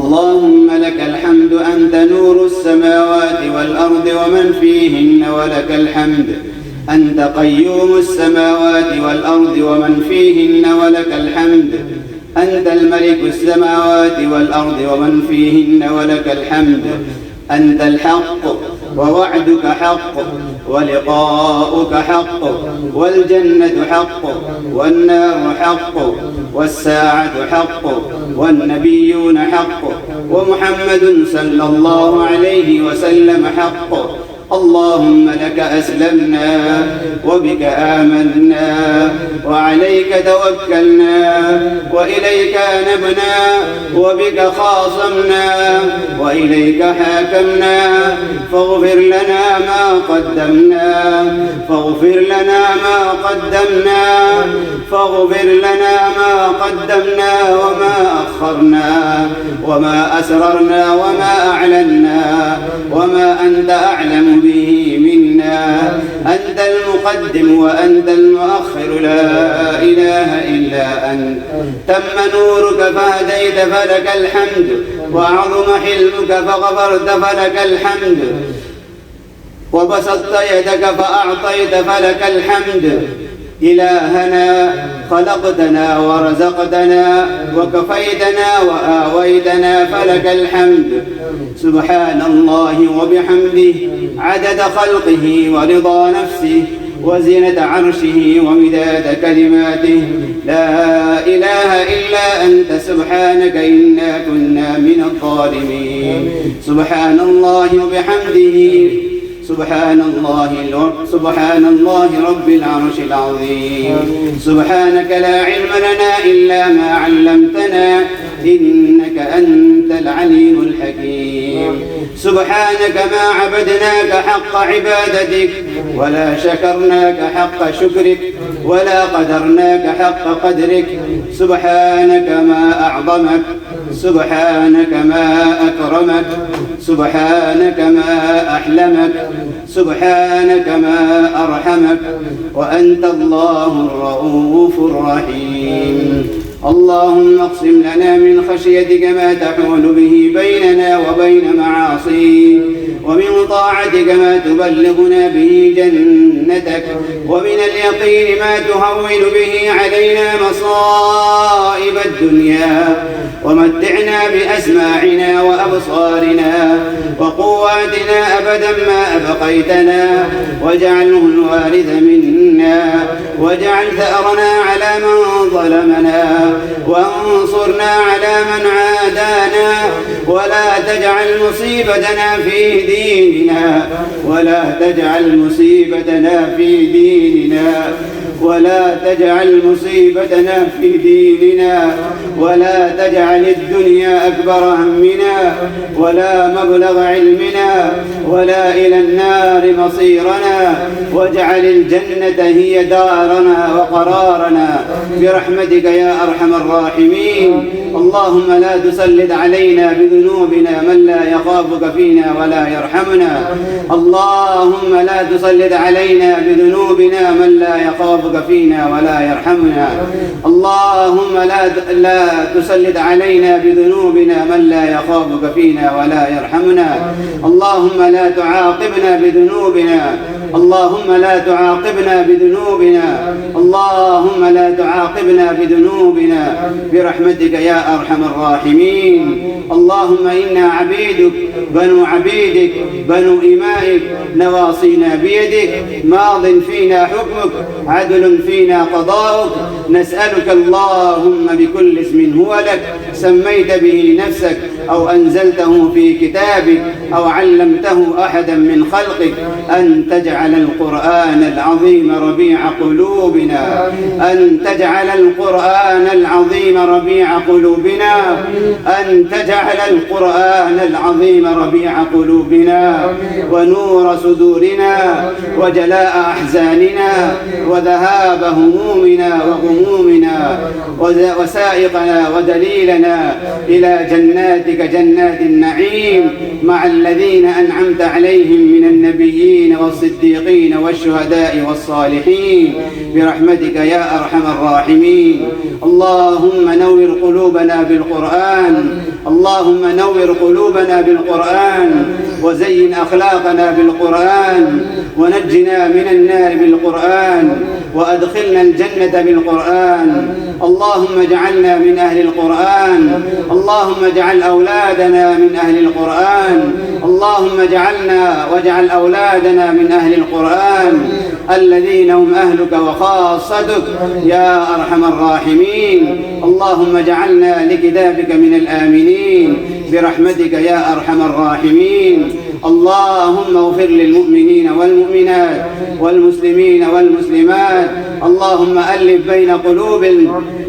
اللهم لك الحمد أنت نور السماوات والأرض ومن فيهن ولك الحمد أنت قيوم السماوات والأرض ومن فيهن ولك الحمد أنت الملك السماوات والأرض ومن فيهن ولك الحمد أنت الحق ووعدك حق ولقاؤك حق والجنة حق والنار حق والساعة حق والنبيون حق ومحمد صلى الله عليه وسلم حق. اللهم لك أسلمنا وبك آمنا وعليك توكلنا وإليك أنبنا وبك خاصمنا وإليك حاكمنا فاغفر لنا ما قدمنا فاغفر لنا ما قدمنا فاغفر لنا ما قدمنا وما أخرنا وما أسررنا وما أعلنا وما أنت أعلم به منا. أنت المقدم وأنت المؤخر لا إله إلا أنت. تم نورك فهديت فلك الحمد وعظم حلمك فغفرت فلك الحمد وبسطت يدك فأعطيت فلك الحمد. إلهنا خلقتنا ورزقتنا وكفيتنا وآويتنا فلك الحمد. سبحان الله وبحمده عدد خلقه ورضا نفسه وزنة عرشه ومداد كلماته. لا إله إلا أنت سبحانك إنا كنا من الظالمين. سبحان الله وبحمده سبحان الله رب العرش العظيم. سبحانك لا علم لنا إلا ما علمتنا إنك أنت العليم الحكيم. سبحانك ما عبدناك حق عبادتك ولا شكرناك حق شكرك ولا قدرناك حق قدرك. سبحانك ما أعظمك سبحانك ما أكرمك سبحانك ما أحلمك سبحانك ما أرحمك وأنت الله الرؤوف الرحيم. اللهم اقسم لنا من خشيتك ما تحول به بيننا وبين معاصيك ومن طاعتك ما تبلغنا به جنتك ومن اليقين ما تهون به علينا مصائب الدنيا ومتعنا بأسماعنا وأبصارنا وقواتنا أبدا ما أبقيتنا واجعله الوارث منا واجعل ثأرنا على من ظلمنا وانصرنا على من عادانا ولا تجعل مصيبتنا في ديننا ولا تجعل مصيبتنا في ديننا ولا تجعل مصيبتنا في ديننا ولا تجعل الدنيا أكبر همنا ولا مبلغ علمنا ولا إلى النار مصيرنا واجعل الجنة هي دارنا وقرارنا برحمتك يا أرحم الراحمين. اللهم لا تسلط علينا بذنوبنا من لا يخافك فينا ولا يرحمنا. اللهم لا تسلط علينا بذنوبنا من لا يخافك فينا ولا يرحمنا. اللهم لا تسلط علينا بذنوبنا من لا يخافك فينا ولا يرحمنا. اللهم لا تعاقبنا بذنوبنا اللهم لا تعاقبنا بذنوبنا اللهم لا تعاقبنا بذنوبنا برحمتك يا أرحم الراحمين. اللهم إنا عبيدك بنو عبيدك بنو إمائك نواصينا بيدك ماض فينا حكمك عدل فينا قضاؤك. نسألك اللهم بكل اسم هو لك سميت به نفسك أو أنزلته في كتابك أو علمته أحدا من خلقك أن تجعل القرآن العظيم ربيع قلوبنا أن تجعل القرآن العظيم ربيع قلوبنا أن تجعل القرآن العظيم ربيع قلوبنا ونور صدورنا وجلاء أحزاننا وذهاب همومنا وغمومنا وسائقنا ودليلنا إلى جناتك جنات النعيم مع الذين أنعمت عليهم من النبيين والصديقين والشهداء والصالحين برحمتك يا أرحم الراحمين. اللهم نور قلوب قلوبنا بالقرآن، اللهم نور قلوبنا بالقرآن، وزين أخلاقنا بالقرآن، ونجنا من النار بالقرآن، وأدخلنا الجنة بالقرآن. اللهم اجعلنا من أهل القرآن، اللهم اجعل أولادنا من أهل القرآن، اللهم اجعلنا واجعل أولادنا من أهل القرآن الذين هم أهلك وخاصتك يا أرحم الراحمين. اللهم اجعلنا لكتابك من الآمنين برحمتك يا أرحم الراحمين. اللهم اغفر للمؤمنين والمؤمنات والمسلمين والمسلمات، اللهم ألف بين قلوب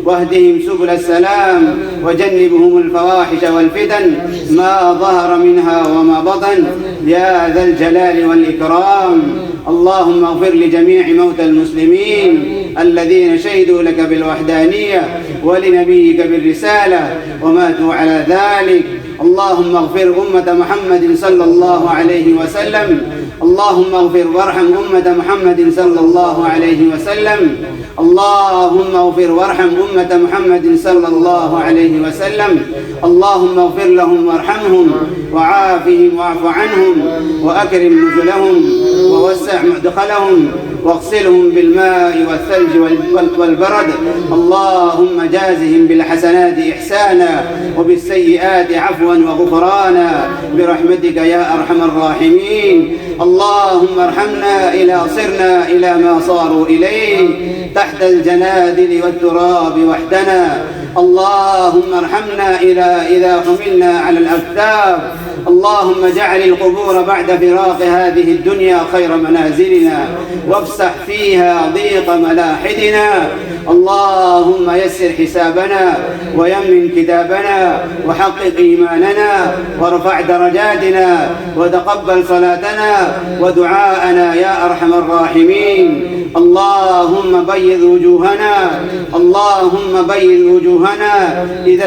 واهدهم سبل السلام، وجنبهم الفواحش والفتن ما ظهر منها وما بطن يا ذا الجلال والإكرام. اللهم اغفر لجميع موتى المسلمين الذين شهدوا لك بالوحدانية ولنبيك بالرسالة وماتوا على ذلك. اللهم اغفر أمة محمد صلى الله عليه وسلم، اللهم اغفر وارحم أمة محمد صلى الله عليه وسلم، اللهم اغفر وارحم أمة محمد صلى الله عليه وسلم. اللهم اغفر لهم وارحمهم وعافهم واعف عنهم وأكرم نزلهم ووسع مدخلهم واغسلهم بالماء والثلج والبرد. اللهم جازهم بالحسنات إحسانا وبالسيئات عفوا وغفرانا برحمتك يا أرحم الراحمين. اللهم ارحمنا إذا صرنا إلى ما صاروا إليه تحت الجنادل والتراب وحدنا. اللهم ارحمنا إذا حملنا على الأكتاف. اللهم اجعل القبور بعد فراق هذه الدنيا خير منازلنا، وافسح فيها ضيق ملاحدنا. اللهم يسر حسابنا ويمن كتابنا وحقق إيماننا وارفع درجاتنا وتقبل صلاتنا ودعاءنا يا أرحم الراحمين. اللهم بيض وجوهنا، اللهم بيض وجوهنا إذا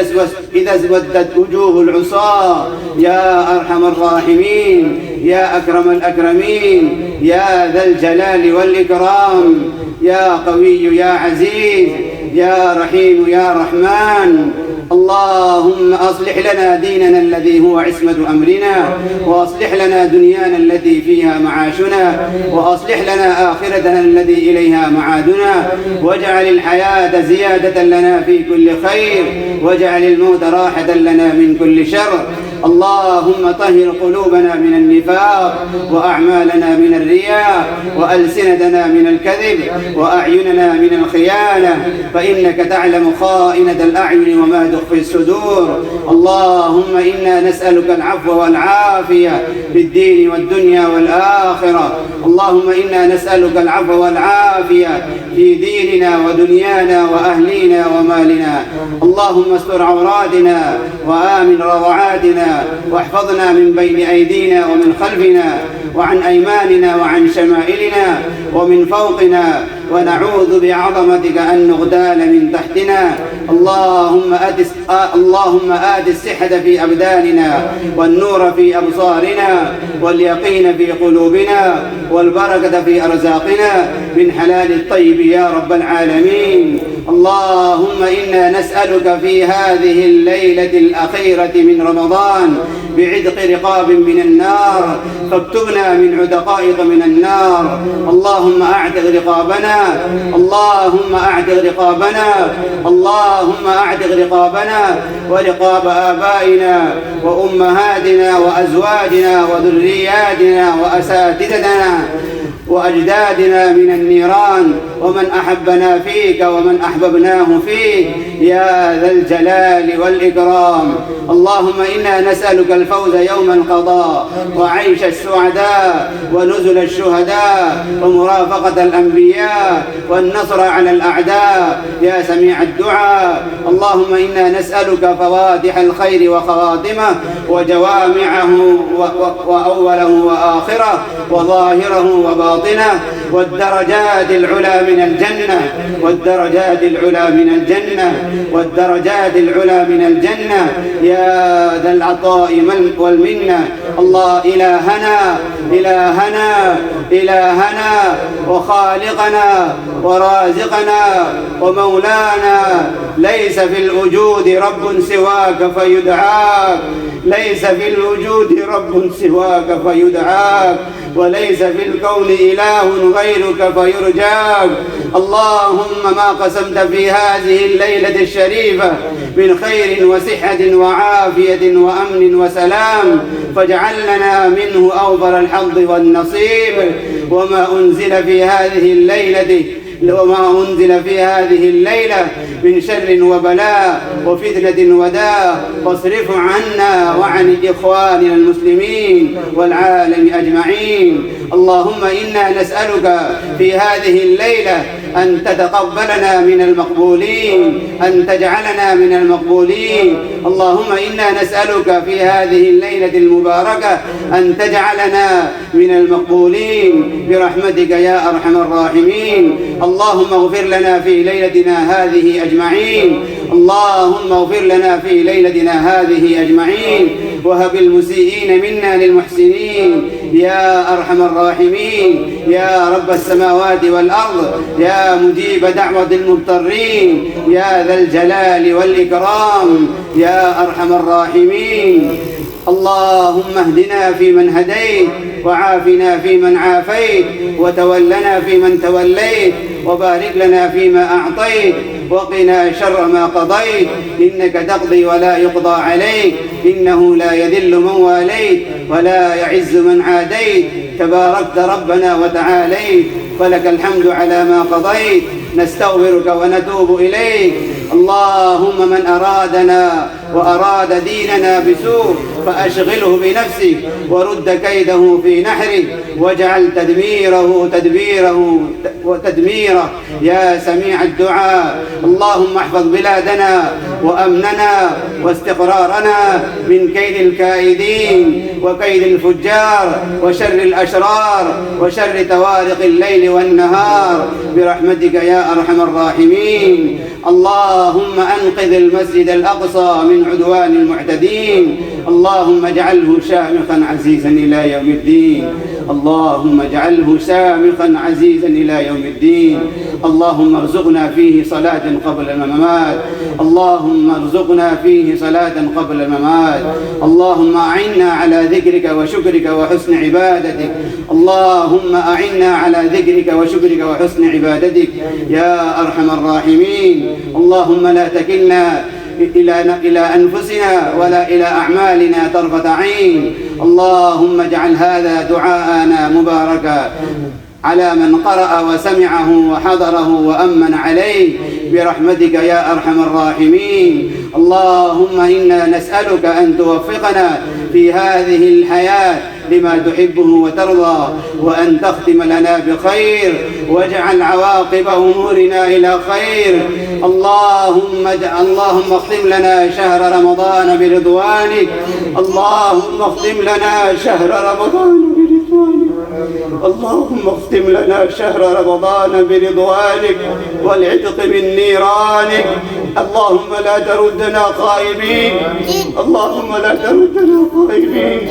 اسودت وجوه العصاة يا أرحم الراحمين يا أكرم الأكرمين يا ذا الجلال والإكرام يا قوي يا عزيز يا رحيم يا رحمن. اللهم أصلح لنا ديننا الذي هو عصمة أمرنا، وأصلح لنا دنيانا التي فيها معاشنا، وأصلح لنا آخرتنا التي إليها معادنا، واجعل الحياة زيادة لنا في كل خير، واجعل الموت راحة لنا من كل شر. اللهم طهر قلوبنا من النفاق، وأعمالنا من الرياء، وألسنتنا من الكذب، وأعيننا من الخيانة، فإنك تعلم خائنة الأعين وما تخفي الصدور. اللهم إنا نسألك العفو والعافية في الدين والدنيا والآخرة. اللهم إنا نسألك العفو والعافية في ديننا ودنيانا وأهلينا ومالنا. اللهم استر عوراتنا وآمن روعاتنا، واحفظنا من بين أيدينا ومن خلفنا وعن أيماننا وعن شمائلنا ومن فوقنا، ونعوذ بعظمتك أن نغتال من تحتنا. اللهم آت الصحة في أبداننا، والنور في أبصارنا، واليقين في قلوبنا، والبركة في أرزاقنا من حلال الطيب يا رب العالمين. اللهم إنا نسألك في هذه الليلة الأخيرة من رمضان بعتق رقاب من النار، فاكتبنا من عتقائك من النار. اللهم أعتق رقابنا، اللهم أعتق رقابنا، اللهم أعتق رقابنا ورقاب آبائنا وأمهاتنا وأزواجنا وذرياتنا وأساتذتنا وأجدادنا من النيران، ومن أحبنا فيك ومن أحببناه فيك يا ذا الجلال والإكرام. اللهم إنا نسألك الفوز يوم القضاء، وعيش السعداء، ونزل الشهداء، ومرافقة الأنبياء، والنصر على الأعداء يا سميع الدعاء. اللهم إنا نسألك فواتح الخير وخواتمه، وجوامعه وأوله وآخره، وظاهره وباطنه، باطنه، والدرجات العلى من الجنة، والدرجات العلى من الجنة، والدرجات العلى من الجنة يا ذا العطاء والمنة. الله إلهنا إلهنا إلهنا وخالقنا ورازقنا ومولانا، ليس في الوجود رب سواك فيدعاك، ليس في الوجود رب سواك فيدعاك، وليس في الكون إله غيرك فيرجاك. اللهم ما قسمت في هذه الليلة الشريفة من خير وصحة وعافية وأمن وسلام فاجعل لنا منه أوفر الحظ والنصيب. وما أنزل في هذه الليلة من شر وبلاء وفتنة وداء فاصرفه عنا وعن إخواننا المسلمين والعالم أجمعين. اللهم إنا نسألك في هذه الليلة أن تتقبلنا من المقبولين، أن تجعلنا من المقبولين. اللهم إنا نسألك في هذه الليلة المباركة أن تجعلنا من المقبولين برحمتك يا أرحم الراحمين. اللهم اغفر لنا في ليلتنا هذه أجمعين، اللهم اغفر لنا في ليلتنا هذه أجمعين، وهب المسيئين منا للمحسنين يا أرحم الراحمين. يا رب السماوات والأرض، يا مجيب دعوة المضطرين، يا ذا الجلال والإكرام، يا أرحم الراحمين. اللهم اهدنا فيمن هديت، وعافنا فيمن عافيت، وتولنا فيمن توليت، وبارك لنا فيما أعطيت، وقنا شر ما قضيت، إنك تقضي ولا يقضى عليك، إنه لا يذل من واليت ولا يعز من عاديت، تباركت ربنا وتعاليت، فلك الحمد على ما قضيت. نستغفرك ونتوب إليك. اللهم من أرادنا وأراد ديننا بسوء فأشغله بنفسه ورد كيده في نحره، واجعل تدميره يا سميع الدعاء. اللهم احفظ بلادنا وأمننا واستقرارنا من كيد الكائدين وكيد الفجار وشر الأشرار وشر توارق الليل والنهار برحمتك يا أرحم الراحمين. اللهم أنقذ المسجد الأقصى من عدوان المعتدين. اللهم اجعله شامخا عزيزا إلى يوم الدين. اللهم اجعله شامخا عزيزا إلى يوم الدين. اللهم ارزقنا فيه صلاة قبل الممات. اللهم ارزقنا فيه صلاة قبل الممات. اللهم أعنا على ذكرك وشكرك وحسن عبادتك. اللهم أعنا على ذكرك وشكرك وحسن عبادتك يا أرحم الراحمين. اللهم لا تكلنا إلى أنفسنا ولا إلى أعمالنا طرفة عين. اللهم اجعل هذا دعاءنا مباركا على من قرأ وسمعه وحضره وأمن عليه برحمتك يا أرحم الراحمين. اللهم إنا نسألك أن توفقنا في هذه الحياة لما تحبه وترضى، وأن تختم لنا بخير، واجعل عواقب أمورنا إلى خير. اللهم اختم لنا شهر رمضان برضوانك. اللهم اختم لنا شهر رمضان برضوانك. اللهم اختم لنا شهر رمضان برضوانك والعتق من نيرانك. اللهم لا تردنا خائبين. اللهم لا تردنا خائبين.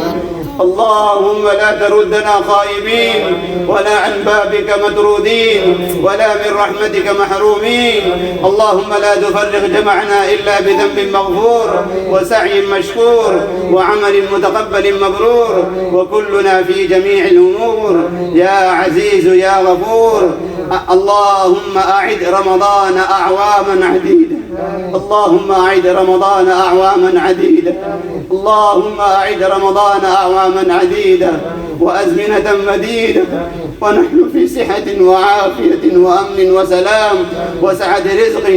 اللهم لا تردنا خائبين ولا عن بابك مطرودين ولا من رحمتك محرومين. اللهم لا تفرق جمعنا إلا بذنب مغفور وسعي مشكور وعمل متقبل مبرور، وكلنا في جميع الأمور يا عزيز يا غفور. اللهم أعد رمضان أعواما عديدة. اللهم أعد رمضان أعواما عديدة. اللهم أعد رمضان أعواما عديدة وأزمنة مديدة، ونحن في صحة وعافية وأمن وسلام وسعة رزق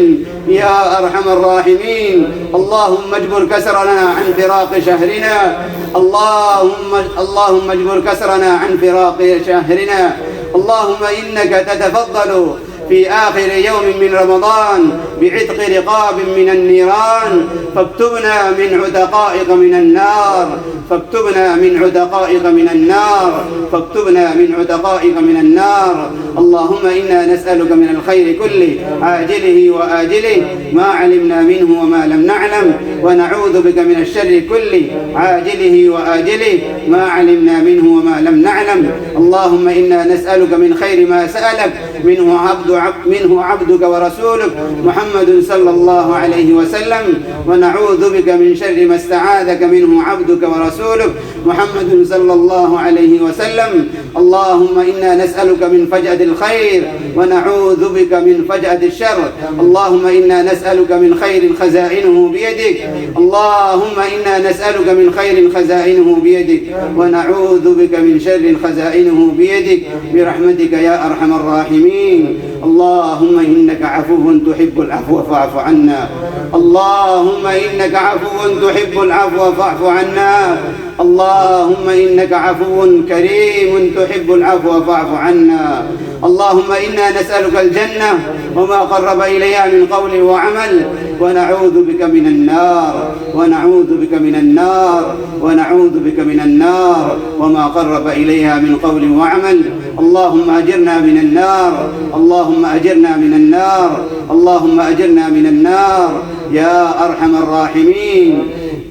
يا أرحم الراحمين. اللهم اجبر كسرنا عن فراق شهرنا. اللهم اجبر كسرنا عن فراق شهرنا. اللهم إنك تتفضل في آخر يوم من رمضان بعتق رقاب من النيران، فاكتبنا من عتقائك من النار، فاكتبنا من عتقائك من النار، فاكتبنا من عتقائك من النار. اللهم إنا نسألك من الخير كله عاجله وآجله ما علمنا منه وما لم نعلم، ونعوذ بك من الشر كله عاجله وآجله ما علمنا منه وما لم نعلم. اللهم إنا نسألك من خير ما سألك منه عبدك ورسولك محمد صلى الله عليه وسلم، ونعوذ بك من شر ما استعاذك منه عبدك ورسولك محمد صلى الله عليه وسلم. اللهم إنا نسألك من فجأة الخير ونعوذ بك من فجأة الشر. اللهم إنا نسألك من خير خزائنه بيدك، اللهم إنا نسألك من خير خزائنه بيدك ونعوذ بك من شر خزائنه بيدك برحمتك يا أرحم الراحمين. اللهم إنك عفو تحب العفو فاعف عنا، اللهم إنك عفو تحب العفو فاعف عنا، اللهم إنك عفو كريم تحب العفو فاعف عنا. اللهم إنا نسألك الجنة وما قرب إليها من قول وعمل، ونعوذ بك من النار، ونعوذ بك من النار، ونعوذ بك من النار وما قرب إليها من قول وعمل. اللهم أجرنا من النار، اللهم أجرنا من النار، اللهم أجرنا من النار يا أرحم الراحمين.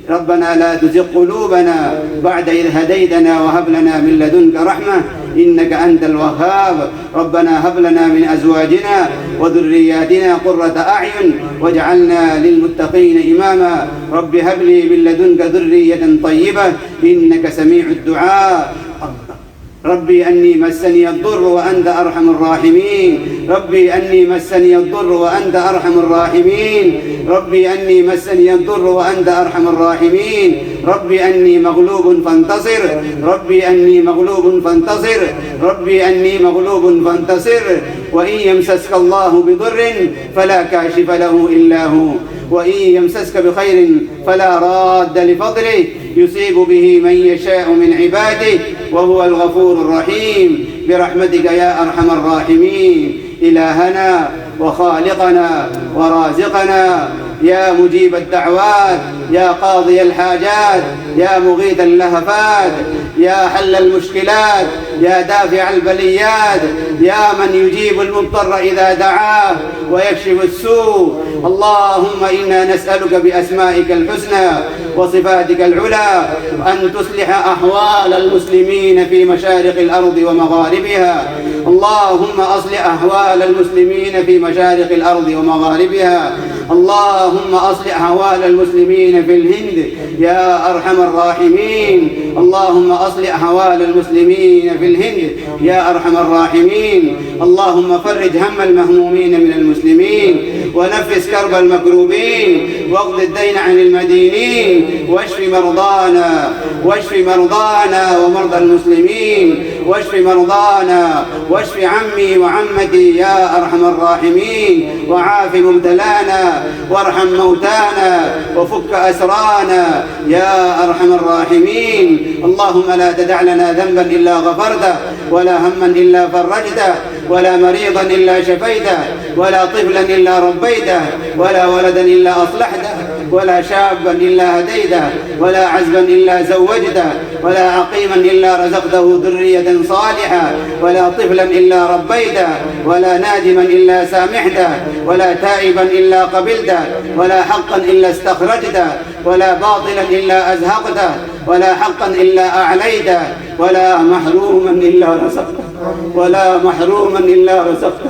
ربنا لا تزغ قلوبنا بعد إذ هديتنا وهب لنا من لدنك رحمة إنك أنت الوهاب. ربنا هب لنا من أزواجنا وذرياتنا قرة أعين واجعلنا للمتقين إماما. رب هب لي من لدنك ذرية طيبة إنك سميع الدعاء. ربي أني مسني الضر وأنت أرحم الراحمين، ربي أني مسني الضر وأنت أرحم الراحمين، ربي أني مسني الضر وأنت أرحم الراحمين. ربي أني مغلوب فانتصر، ربي أني مغلوب فانتصر، ربي أني مغلوب فانتصر. وإن يمسسك الله بضر فلا كاشف له إلا هو، وإن يمسسك بخير فلا راد لفضله يصيب به من يشاء من عباده وهو الغفور الرحيم برحمتك يا أرحم الراحمين. إلهنا وخالقنا ورازقنا يا مجيب الدعوات، يا قاضي الحاجات، يا مغيث اللهفات، يا حل المشكلات، يا دافع البليات، يا من يجيب المضطر إذا دعاه ويكشف السوء. اللهم إنا نسألك بأسمائك الحسنى وصفاتك العلى أن تصلح أحوال المسلمين في مشارق الأرض ومغاربها. اللهم أصلح أحوال المسلمين في مشارق الأرض ومغاربها. اللهم أصلح أحوال المسلمين في الهند يا أرحم الراحمين. اللهم أصلح أحوال المسلمين في الهند يا أرحم الراحمين. اللهم فرج هم المهمومين من المسلمين ونفس كرب المكروبين واقض الدين عن المدينين واشف مرضانا، واشف مرضانا ومرضى المسلمين، واشف مرضانا واشف عمي وعمتي يا أرحم الراحمين. وعاف مبتلانا وارحم موتانا وفك أسرانا يا أرحم الراحمين. اللهم لا تدع لنا ذنبا إلا غفرته، ولا هما إلا فرجته، ولا مريضا إلا شفيته، ولا طفلا إلا ربيته، ولا ولدا إلا أصلحته، ولا شابا إلا هديته، ولا عزبا إلا زوجته، ولا عقيما إلا رزقته ذرية صالحة، ولا طفلا إلا ربيته، ولا نادما إلا سامحته، ولا تائبا إلا قبلته، ولا حقا إلا استخرجته، ولا باطلا إلا أزهقته، ولا حقا إلا أعليته، ولا محروما إلا رزقته، ولا محروما إلا رزقته،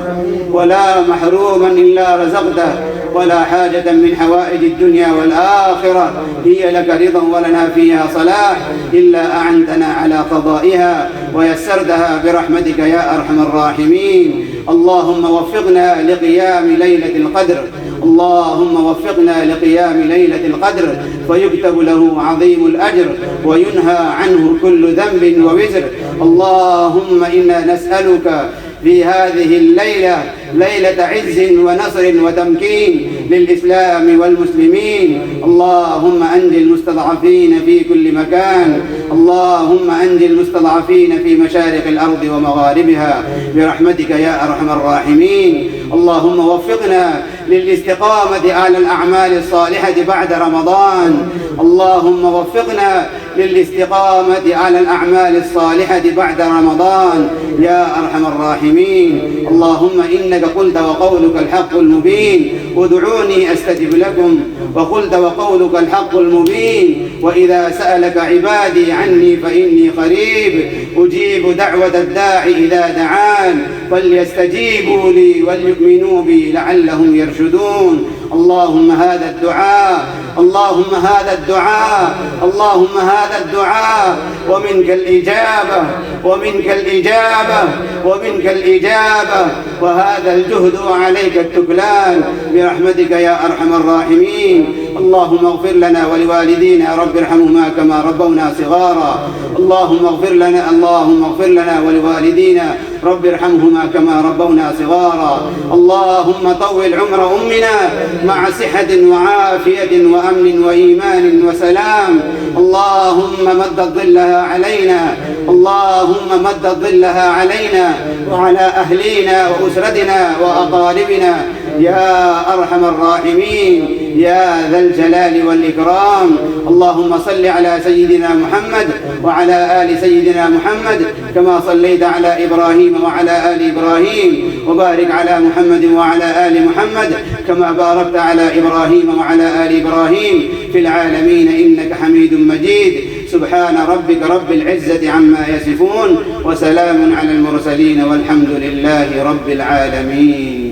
ولا محروما إلا رزقته. ولا حاجة من حوائج الدنيا والآخرة هي لك رضا ولنا فيها صلاح إلا أعنتنا على قضائها ويسرتها برحمتك يا أرحم الراحمين. اللهم وفقنا لقيام ليلة القدر، اللهم وفقنا لقيام ليلة القدر فيكتب له عظيم الأجر وينهى عنه كل ذنب ووزر. اللهم إنا نسألك في هذه الليلة ليلة عز ونصر وتمكين للإسلام والمسلمين. اللهم أنجِ المستضعفين في كل مكان، اللهم أنج المستضعفين في مشارق الأرض ومغاربها برحمتك يا أرحم الراحمين. اللهم وفقنا للاستقامة على الأعمال الصالحة بعد رمضان. اللهم وفقنا للاستقامة على الأعمال الصالحة بعد رمضان يا أرحم الراحمين. اللهم إنك قلت وقولك الحق المبين ادعوني أستجب لكم، وقلت وقولك الحق المبين وإذا سألك عبادي عني فإني قريب أجيب دعوة الداعي إذا دعان فليستجيبوا لي وليؤمنوا بي لعلهم يرشدون. اللهم هذا الدعاء، اللهم هذا الدعاء، اللهم هذا الدعاء، ومنك الإجابة، ومنك الإجابة، ومنك الإجابة، وهذا الجهد وعليك التكلان برحمتك يا أرحم الراحمين. اللهم اغفر لنا ولوالدينا رب ارحمهما كما ربونا صغارا. اللهم اغفر لنا، اللهم اغفر لنا ولوالدينا رب ارحمهما كما ربونا صغارا. اللهم طول عمر أمنا مع صحة وعافية وأمن وإيمان وسلام. اللهم مد ظلها علينا، اللهم مد ظلها علينا وعلى أهلينا وأسرتنا وأقاربنا يا أرحم الراحمين يا ذا الجلال والإكرام. اللهم صل على سيدنا محمد وعلى آل سيدنا محمد كما صليت على إبراهيم وعلى آل إبراهيم، وبارك على محمد وعلى آل محمد كما باركت على إبراهيم وعلى آل إبراهيم في العالمين إنك حميد مجيد. سبحان ربك رب العزة عما يصفون، وسلام على المرسلين، والحمد لله رب العالمين.